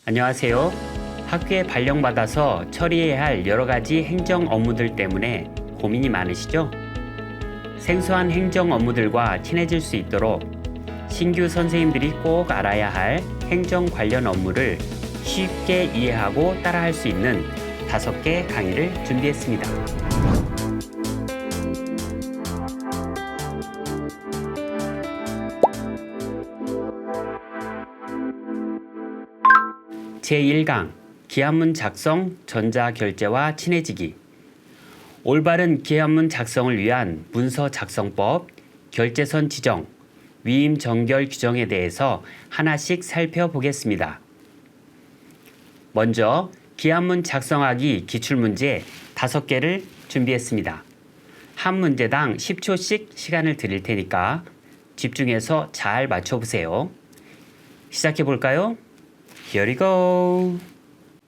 안녕하세요. 학교에 발령받아서 처리해야 할 여러 가지 행정 업무들 때문에 고민이 많으시죠? 생소한 행정 업무들과 친해질 수 있도록 신규 선생님들이 꼭 알아야 할 행정 관련 업무를 쉽게 이해하고 따라할 수 있는 5개 강의를 준비했습니다. 제1강 기한문 작성, 전자결제와 친해지기. 올바른 기한문 작성을 위한 문서 작성법, 결제선 지정, 위임 정결 규정에 대해서 하나씩 살펴보겠습니다. 먼저 기한문 작성하기 기출문제 5개를 준비했습니다. 한 문제당 10초씩 시간을 드릴 테니까 집중해서 잘 맞춰보세요. 시작해 볼까요? Here we go.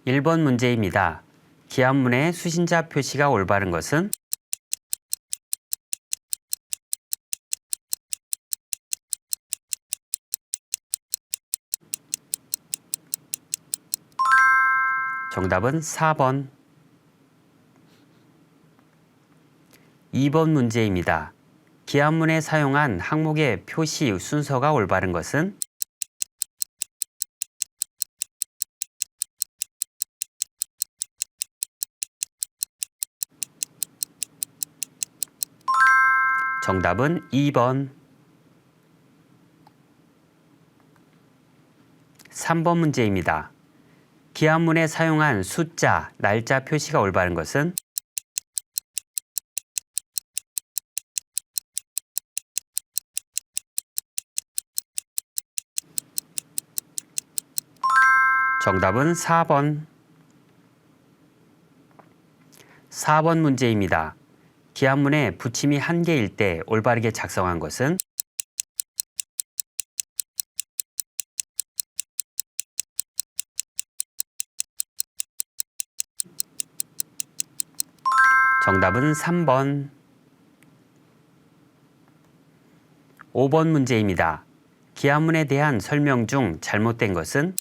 1번 문제입니다. 기한문의 수신자 표시가 올바른 것은? 정답은 4번. 2번 문제입니다. 기한문에 사용한 항목의 표시 순서가 올바른 것은? 정답은 2번. 3번 문제입니다. 기한문에 사용한 숫자, 날짜 표시가 올바른 것은? 정답은 4번. 4번 문제입니다. 기한문에 붙임이 1개일 때 올바르게 작성한 것은? 정답은 3번. 5번 문제입니다. 기한문에 대한 설명 중 잘못된 것은?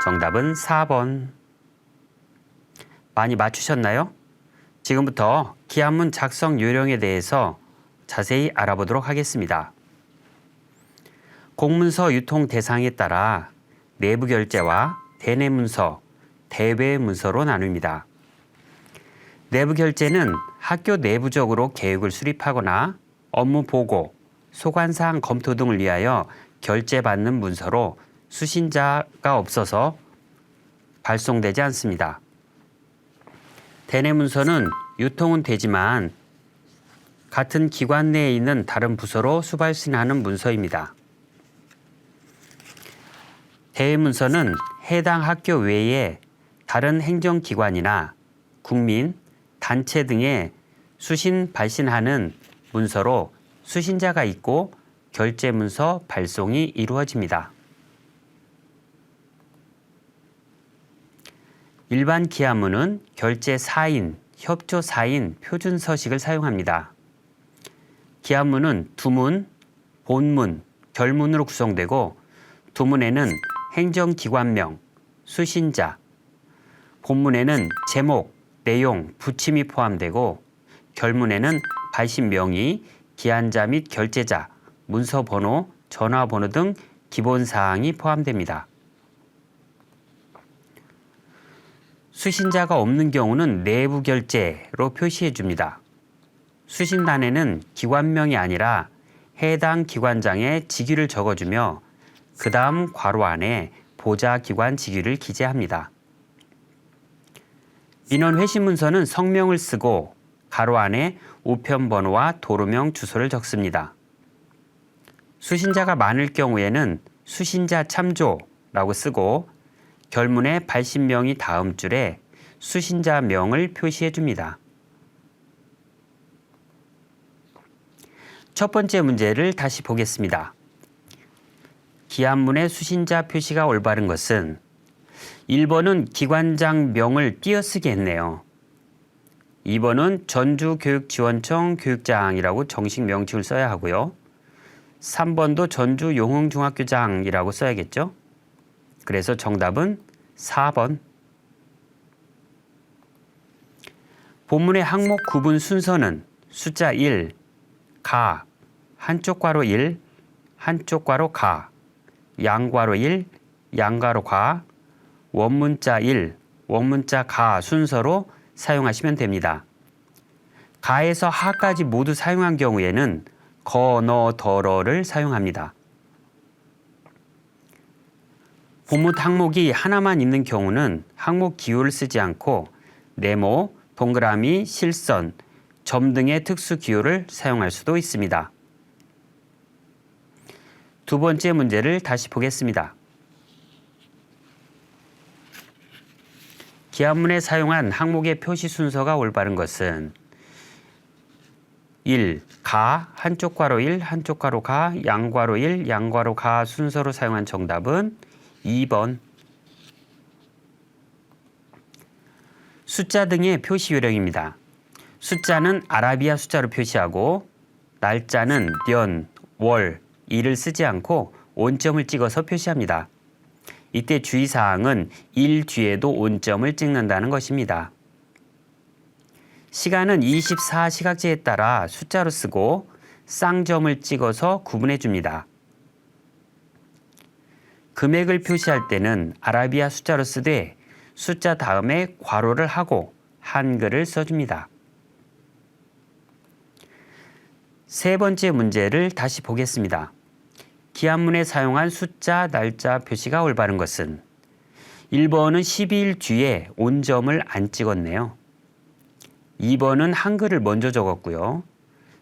정답은 4번. 많이 맞추셨나요? 지금부터 기한문 작성 요령에 대해서 자세히 알아보도록 하겠습니다. 공문서 유통 대상에 따라 내부 결제와 대내 문서, 대외 문서로 나눕니다. 내부 결제는 학교 내부적으로 계획을 수립하거나 업무 보고, 소관사항 검토 등을 위하여 결제받는 문서로 수신자가 없어서 발송되지 않습니다. 대내 문서는 유통은 되지만 같은 기관 내에 있는 다른 부서로 수발신하는 문서입니다. 대외 문서는 해당 학교 외에 다른 행정기관이나 국민, 단체 등에 수신 발신하는 문서로 수신자가 있고 결제 문서 발송이 이루어집니다. 일반 기한문은 결제 사인, 협조 사인, 표준 서식을 사용합니다. 기한문은 두문, 본문, 결문으로 구성되고 두문에는 행정기관명, 수신자, 본문에는 제목, 내용, 붙임이 포함되고 결문에는 발신 명의, 기한자 및 결제자, 문서 번호, 전화번호 등 기본 사항이 포함됩니다. 수신자가 없는 경우는 내부 결제로 표시해 줍니다. 수신란에는 기관명이 아니라 해당 기관장의 직위를 적어주며 그 다음 괄호 안에 보좌기관 직위를 기재합니다. 민원 회신 문서는 성명을 쓰고 가로 안에 우편번호와 도로명 주소를 적습니다. 수신자가 많을 경우에는 수신자 참조라고 쓰고 결문에 발신명이 다음 줄에 수신자 명을 표시해 줍니다. 첫 번째 문제를 다시 보겠습니다. 기한문의 수신자 표시가 올바른 것은 1번은 기관장 명을 띄어쓰기 했네요. 2번은 전주교육지원청 교육장이라고 정식 명칭을 써야 하고요. 3번도 전주용흥중학교장이라고 써야겠죠. 그래서 정답은 4번. 본문의 항목 구분 순서는 숫자 1, 가, 한쪽 괄호 1, 한쪽 괄호 가, 양괄호 1, 양괄호 가, 원문자 1, 원문자 가 순서로 사용하시면 됩니다. 가에서 하까지 모두 사용한 경우에는 거, 너, 더러를 사용합니다. 본문 항목이 하나만 있는 경우는 항목 기호를 쓰지 않고 네모, 동그라미, 실선, 점 등의 특수 기호를 사용할 수도 있습니다. 두 번째 문제를 다시 보겠습니다. 기한문에 사용한 항목의 표시 순서가 올바른 것은 1. 가, 한쪽 괄호 1, 한쪽 괄호 가, 양괄호 1, 양괄호 가 순서로 사용한 정답은 2번. 숫자 등의 표시 요령입니다. 숫자는 아라비아 숫자로 표시하고 날짜는 년, 월, 일을 쓰지 않고 온점을 찍어서 표시합니다. 이때 주의사항은 일 뒤에도 온점을 찍는다는 것입니다. 시간은 24시각제에 따라 숫자로 쓰고 쌍점을 찍어서 구분해 줍니다. 금액을 표시할 때는 아라비아 숫자로 쓰되 숫자 다음에 괄호를 하고 한글을 써줍니다. 세 번째 문제를 다시 보겠습니다. 기한문에 사용한 숫자, 날짜 표시가 올바른 것은 1번은 12일 뒤에 온점을 안 찍었네요. 2번은 한글을 먼저 적었고요.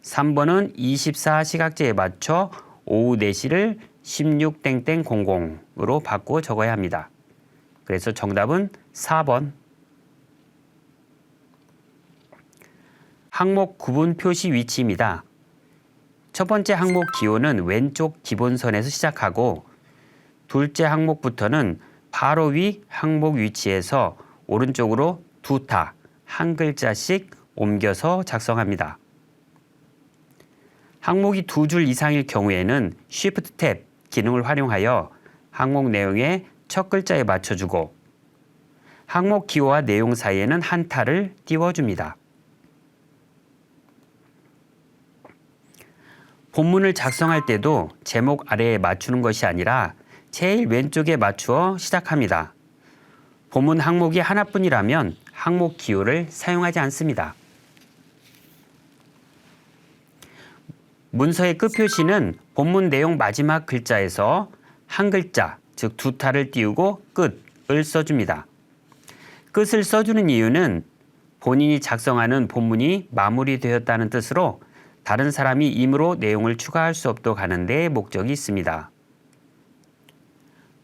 3번은 24시각제에 맞춰 오후 4시를 1600으로 바꾸어 적어야 합니다. 그래서 정답은 4번. 항목 구분 표시 위치입니다. 첫 번째 항목 기호는 왼쪽 기본선에서 시작하고 둘째 항목부터는 바로 위 항목 위치에서 오른쪽으로 두 타, 한 글자씩 옮겨서 작성합니다. 항목이 두 줄 이상일 경우에는 Shift 탭 기능을 활용하여 항목 내용의 첫 글자에 맞춰주고 항목 기호와 내용 사이에는 한 타를 띄워줍니다. 본문을 작성할 때도 제목 아래에 맞추는 것이 아니라 제일 왼쪽에 맞추어 시작합니다. 본문 항목이 하나뿐이라면 항목 기호를 사용하지 않습니다. 문서의 끝 표시는 본문 내용 마지막 글자에서 한 글자, 즉 두 타를 띄우고 끝을 써줍니다. 끝을 써주는 이유는 본인이 작성하는 본문이 마무리되었다는 뜻으로 다른 사람이 임으로 내용을 추가할 수 없도록 하는 데 목적이 있습니다.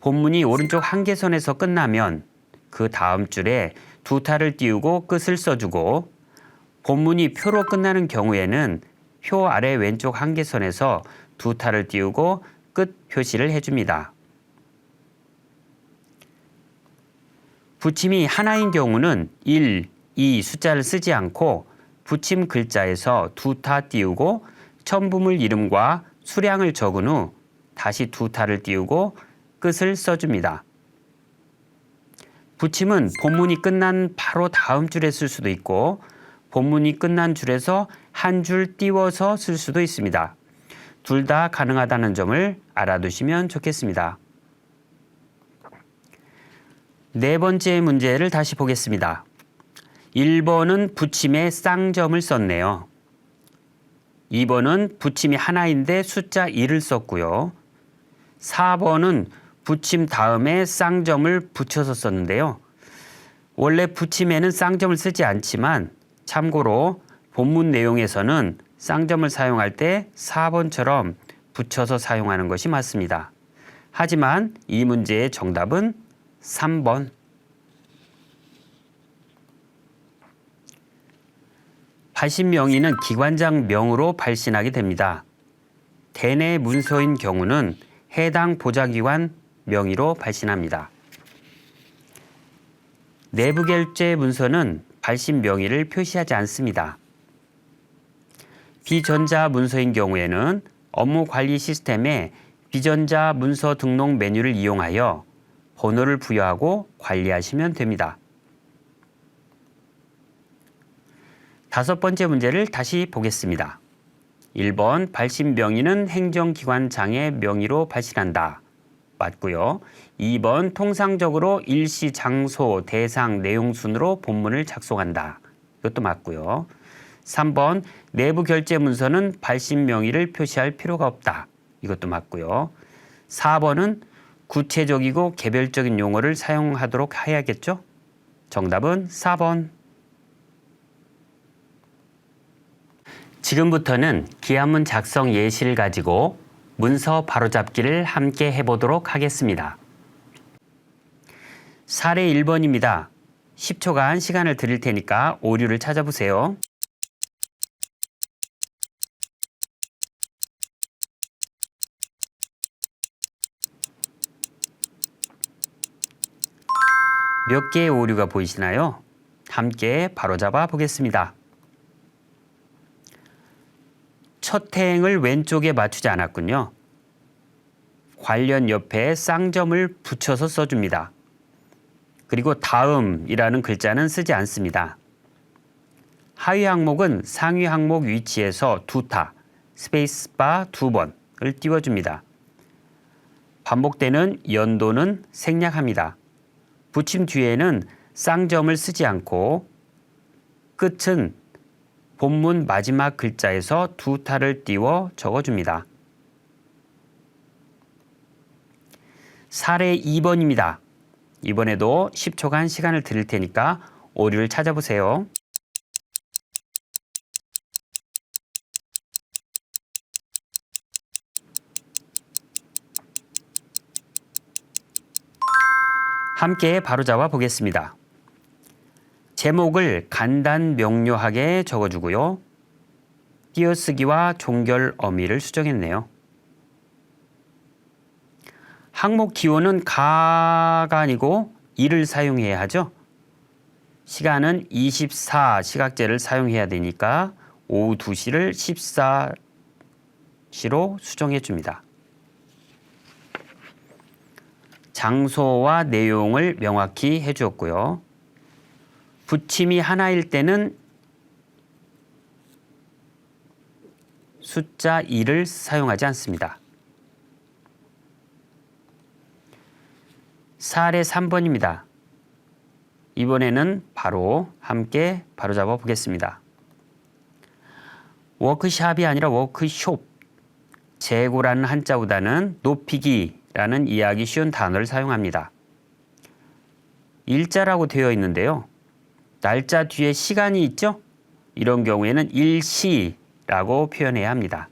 본문이 오른쪽 한계선에서 끝나면 그 다음 줄에 두 타를 띄우고 끝을 써주고 본문이 표로 끝나는 경우에는 표 아래 왼쪽 한계선에서 두 타를 띄우고 끝 표시를 해줍니다. 붙임이 하나인 경우는 1, 2 숫자를 쓰지 않고 붙임 글자에서 두 타 띄우고 첨부물 이름과 수량을 적은 후 다시 두 타를 띄우고 끝을 써줍니다. 붙임은 본문이 끝난 바로 다음 줄에 쓸 수도 있고 본문이 끝난 줄에서 한 줄 띄워서 쓸 수도 있습니다. 둘 다 가능하다는 점을 알아두시면 좋겠습니다. 네 번째 문제를 다시 보겠습니다. 1번은 붙임에 쌍점을 썼네요. 2번은 붙임이 하나인데 숫자 1을 썼고요. 4번은 붙임 다음에 쌍점을 붙여서 썼는데요. 원래 붙임에는 쌍점을 쓰지 않지만 참고로 본문 내용에서는 쌍점을 사용할 때 4번처럼 붙여서 사용하는 것이 맞습니다. 하지만 이 문제의 정답은 3번. 발신명의는 기관장 명으로 발신하게 됩니다. 대내 문서인 경우는 해당 보좌기관 명의로 발신합니다. 내부결제 문서는 발신 명의를 표시하지 않습니다. 비전자 문서인 경우에는 업무 관리 시스템에 비전자 문서 등록 메뉴를 이용하여 번호를 부여하고 관리하시면 됩니다. 5번째 문제를 다시 보겠습니다. 1번 발신 명의는 행정기관장의 명의로 발신한다. 맞고요. 2번 통상적으로 일시 장소, 대상, 내용 순으로 본문을 작성한다. 이것도 맞고요. 3번 내부 결제 문서는 발신 명의를 표시할 필요가 없다. 이것도 맞고요. 4번은 구체적이고 개별적인 용어를 사용하도록 해야겠죠? 정답은 4번. 지금부터는 기한문 작성 예시를 가지고 문서 바로잡기를 함께 해보도록 하겠습니다. 사례 1번입니다. 10초간 시간을 드릴 테니까 오류를 찾아보세요. 몇 개의 오류가 보이시나요? 함께 바로잡아 보겠습니다. 첫 행을 왼쪽에 맞추지 않았군요. 관련 옆에 쌍점을 붙여서 써줍니다. 그리고 다음이라는 글자는 쓰지 않습니다. 하위 항목은 상위 항목 위치에서 두타, 스페이스바 2번을 띄워줍니다. 반복되는 연도는 생략합니다. 붙임 뒤에는 쌍점을 쓰지 않고 끝은 본문 마지막 글자에서 두타를 띄워 적어줍니다. 사례 2번입니다. 이번에도 10초간 시간을 드릴 테니까 오류를 찾아보세요. 함께 바로잡아 보겠습니다. 제목을 간단 명료하게 적어주고요. 띄어쓰기와 종결 어미를 수정했네요. 항목 기호는 가가 아니고 2를 사용해야 하죠. 시간은 24시각제를 사용해야 되니까 오후 2시를 14시로 수정해 줍니다. 장소와 내용을 명확히 해주었고요. 붙임이 하나일 때는 숫자 2를 사용하지 않습니다. 사례 3번입니다. 이번에는 바로 함께 바로잡아 보겠습니다. 워크샵이 아니라 워크숍. 재고라는 한자보다는 높이기라는 이해하기 쉬운 단어를 사용합니다. 일자라고 되어 있는데요. 날짜 뒤에 시간이 있죠? 이런 경우에는 일시라고 표현해야 합니다.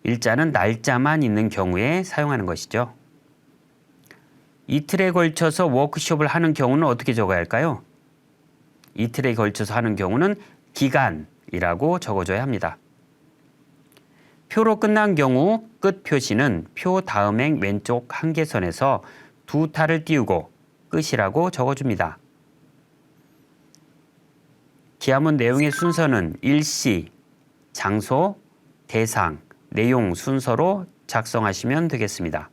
일자는 날짜만 있는 경우에 사용하는 것이죠. 이틀에 걸쳐서 워크숍을 하는 경우는 어떻게 적어야 할까요? 이틀에 걸쳐서 하는 경우는 기간이라고 적어줘야 합니다. 표로 끝난 경우 끝 표시는 표 다음행 왼쪽 한계선에서 두타를 띄우고 끝이라고 적어줍니다. 기하문 내용의 순서는 일시, 장소, 대상, 내용 순서로 작성하시면 되겠습니다.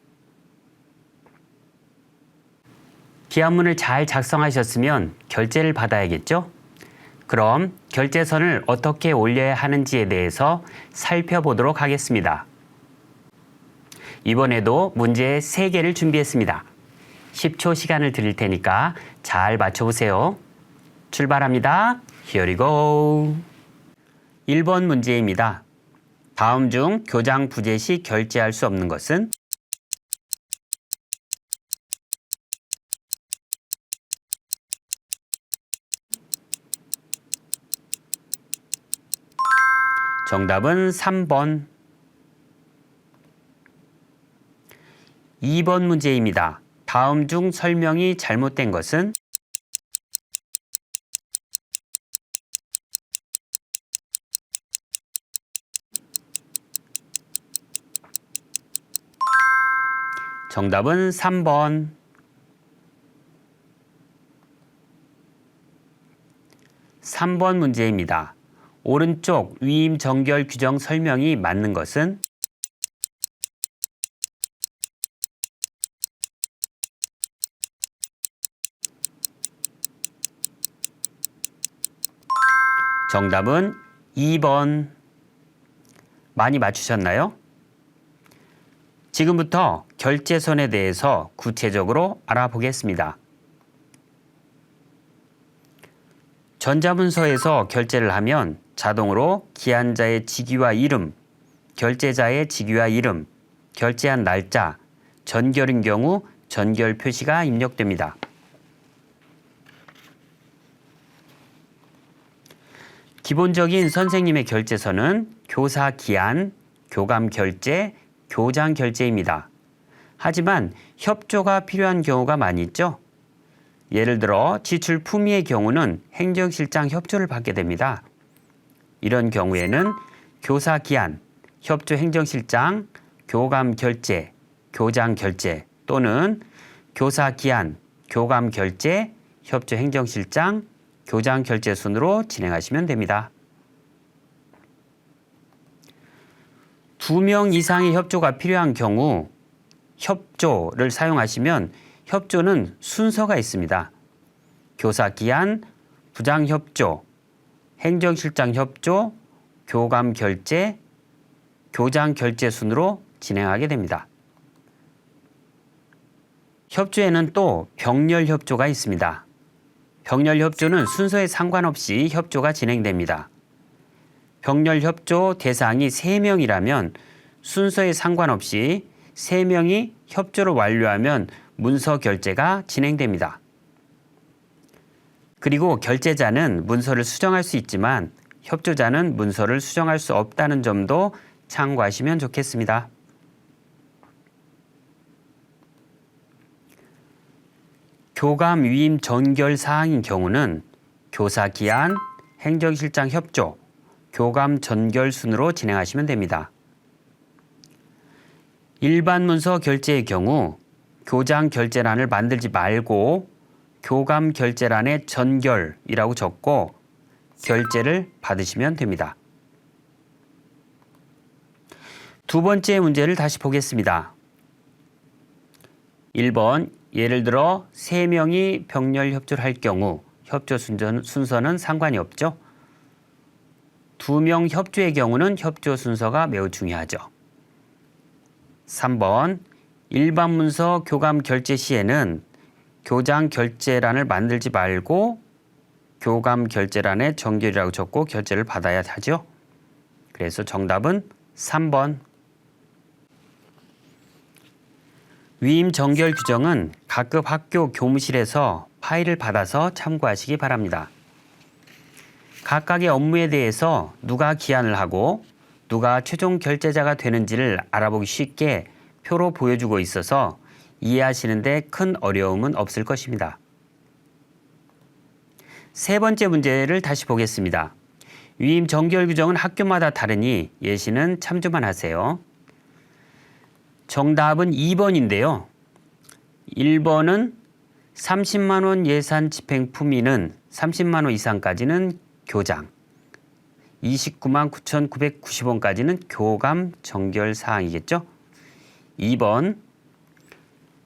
기하문을 잘 작성하셨으면 결제를 받아야겠죠? 그럼 결제선을 어떻게 올려야 하는지에 대해서 살펴보도록 하겠습니다. 이번에도 문제 3개를 준비했습니다. 10초 시간을 드릴 테니까 잘 맞춰보세요. 출발합니다. Here we go. 1번 문제입니다. 다음 중 교장 부재 시 결제할 수 없는 것은? 정답은 3번. 2번 문제입니다. 다음 중 설명이 잘못된 것은? 정답은 3번. 3번 문제입니다. 오른쪽 위임 정결 규정 설명이 맞는 것은 정답은 2번. 많이 맞추셨나요? 지금부터 결제선에 대해서 구체적으로 알아보겠습니다. 전자문서에서 결제를 하면 자동으로 기한자의 직위와 이름, 결제자의 직위와 이름, 결제한 날짜, 전결인 경우 전결 표시가 입력됩니다. 기본적인 선생님의 결제서는 교사 기한, 교감 결제, 교장 결제입니다. 하지만 협조가 필요한 경우가 많이 있죠. 예를 들어 지출 품위의 경우는 행정실장 협조를 받게 됩니다. 이런 경우에는 교사 기한, 협조 행정실장, 교감 결제, 교장 결제 또는 교사 기한, 교감 결제, 협조 행정실장, 교장 결제 순으로 진행하시면 됩니다. 2명 이상의 협조가 필요한 경우 협조를 사용하시면 협조는 순서가 있습니다. 교사 기한, 부장 협조, 행정실장 협조, 교감 결제, 교장 결제 순으로 진행하게 됩니다. 협조에는 또 병렬 협조가 있습니다. 병렬 협조는 순서에 상관없이 협조가 진행됩니다. 병렬 협조 대상이 3명이라면 순서에 상관없이 3명이 협조를 완료하면 문서 결제가 진행됩니다. 그리고 결제자는 문서를 수정할 수 있지만 협조자는 문서를 수정할 수 없다는 점도 참고하시면 좋겠습니다. 교감 위임 전결 사항인 경우는 교사 기한, 행정실장 협조, 교감 전결 순으로 진행하시면 됩니다. 일반 문서 결제의 경우 교장 결제란을 만들지 말고 교감 결제란에 전결이라고 적고 결제를 받으시면 됩니다. 두 번째 문제를 다시 보겠습니다. 1번 예를 들어 3명이 병렬 협조를 할 경우 협조 순서는 상관이 없죠. 2명 협조의 경우는 협조 순서가 매우 중요하죠. 3번 일반 문서 교감 결제 시에는 교장 결제란을 만들지 말고 교감 결제란에 전결이라고 적고 결제를 받아야 하죠. 그래서 정답은 3번. 위임 정결 규정은 각급 학교 교무실에서 파일을 받아서 참고하시기 바랍니다. 각각의 업무에 대해서 누가 기한을 하고 누가 최종 결제자가 되는지를 알아보기 쉽게 표로 보여주고 있어서 이해하시는 데 큰 어려움은 없을 것입니다. 세 번째 문제를 다시 보겠습니다. 위임 정결 규정은 학교마다 다르니 예시는 참조만 하세요. 정답은 2번인데요. 1번은 30만 원 예산 집행 품위는 30만 원 이상까지는 교장, 29만 9,990원까지는 교감 정결 사항이겠죠. 2번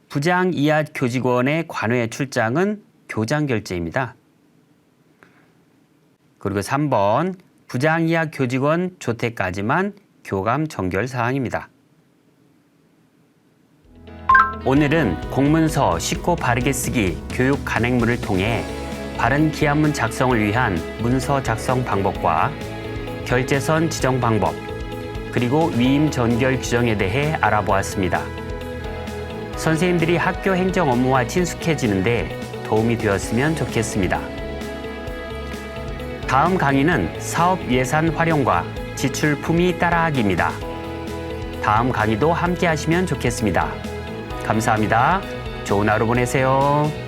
부장 이하 교직원의 관외 출장은 교장 결제입니다. 그리고 3번 부장 이하 교직원 조퇴까지만 교감 정결 사항입니다. 오늘은 공문서 쉽고 바르게 쓰기 교육 간행문을 통해 바른 기한문 작성을 위한 문서 작성 방법과 결제선 지정 방법, 그리고 위임 전결 규정에 대해 알아보았습니다. 선생님들이 학교 행정 업무와 친숙해지는데 도움이 되었으면 좋겠습니다. 다음 강의는 사업 예산 활용과 지출 품위 따라하기입니다. 다음 강의도 함께 하시면 좋겠습니다. 감사합니다. 좋은 하루 보내세요.